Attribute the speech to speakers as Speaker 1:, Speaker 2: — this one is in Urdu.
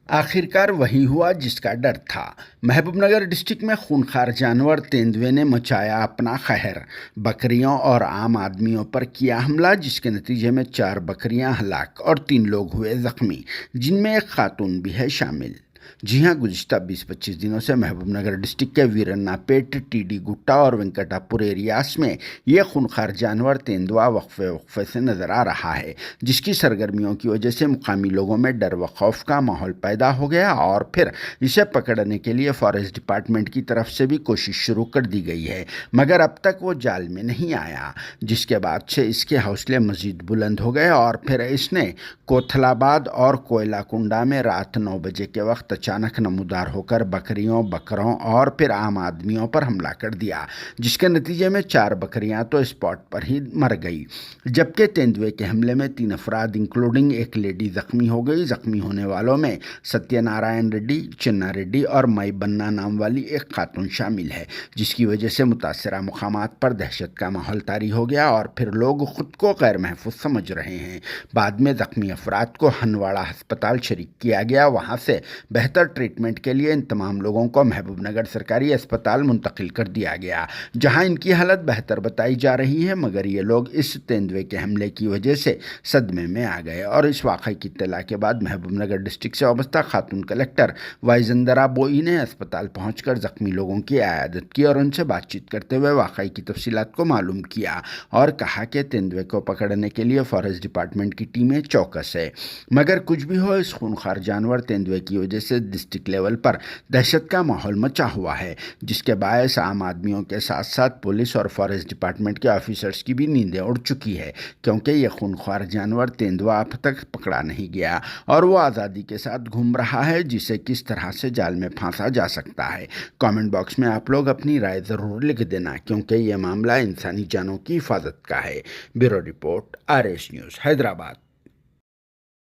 Speaker 1: آخرکار وہی ہوا جس کا ڈر تھا۔ محبوب نگر ڈسٹرکٹ میں خونخوار جانور تیندوے نے مچایا اپنا قہر۔ بکریوں اور عام آدمیوں پر کیا حملہ، جس کے نتیجے میں 4 بکریاں ہلاک اور 3 لوگ ہوئے زخمی، جن میں ایک خاتون بھی ہے شامل۔ جی ہاں، گزشتہ 20-25 دنوں سے محبوب نگر ڈسٹرکٹ کے ویرنا پیٹ، ٹی ڈی گٹا اور وینکٹا پور ایریاز میں یہ خونخوار جانور تیندوا وقفے سے نظر آ رہا ہے، جس کی سرگرمیوں کی وجہ سے مقامی لوگوں میں ڈر و خوف کا ماحول پیدا ہو گیا اور پھر اسے پکڑنے کے لیے فارسٹ ڈپارٹمنٹ کی طرف سے بھی کوشش شروع کر دی گئی ہے، مگر اب تک وہ جال میں نہیں آیا، جس کے بعد سے اس کے حوصلے مزید بلند ہو گئے اور پھر اس نے کوتھل آباد اور کوئلہ کنڈا میں رات 9 بجے کے وقت اچانک نمودار ہو کر بکریوں، بکروں اور پھر عام آدمیوں پر حملہ کر دیا، جس کے نتیجے میں 4 بکریاں تو اسپاٹ پر ہی مر گئی، جبکہ تیندوے کے حملے میں 3 افراد انکلوڈنگ ایک لیڈی زخمی ہو گئی۔ زخمی ہونے والوں میں ستیہ نارائن ریڈی، چنا ریڈی اور مئی بننا نام والی ایک خاتون شامل ہے، جس کی وجہ سے متاثرہ مقامات پر دہشت کا ماحول طاری ہو گیا اور پھر لوگ خود کو غیر محفوظ سمجھ رہے ہیں۔ بعد میں زخمی افراد کو ہنواڑہ ہسپتال شریک کیا گیا، وہاں سے بہتر ٹریٹمنٹ کے لیے ان تمام لوگوں کو محبوب نگر سرکاری اسپتال منتقل کر دیا گیا، جہاں ان کی حالت بہتر بتائی جا رہی ہے، مگر یہ لوگ اس تیندوے کے حملے کی وجہ سے صدمے میں آ گئے اور اس واقعے کی اطلاع کے بعد محبوب نگر ڈسٹرکٹ سے وابستہ خاتون کلکٹر وائزندرا بوئی نے اسپتال پہنچ کر زخمی لوگوں کی عیادت کی اور ان سے بات چیت کرتے ہوئے واقعے کی تفصیلات کو معلوم کیا اور کہا کہ تیندوے کو پکڑنے کے لیے فارسٹ ڈپارٹمنٹ کی ٹیمیں چوکس ہے، مگر کچھ بھی ہو، اس خونخوار جانور تیندوے کی وجہ سے ڈسٹرکٹ لیول پر دہشت کا ماحول مچا ہوا ہے، جس کے باعث عام آدمیوں کے ساتھ ساتھ پولیس اور فارسٹ ڈپارٹمنٹ کے آفیسرز کی بھی نیندیں اڑ چکی ہے، کیونکہ یہ خونخوار جانور تیندوا اب تک پکڑا نہیں گیا اور وہ آزادی کے ساتھ گھوم رہا ہے، جسے کس طرح سے جال میں پھانسا جا سکتا ہے۔ کامنٹ باکس میں آپ لوگ اپنی رائے ضرور لکھ دینا، کیونکہ یہ معاملہ انسانی جانوں کی حفاظت کا ہے۔ Bureau report, RS news, Hyderabad.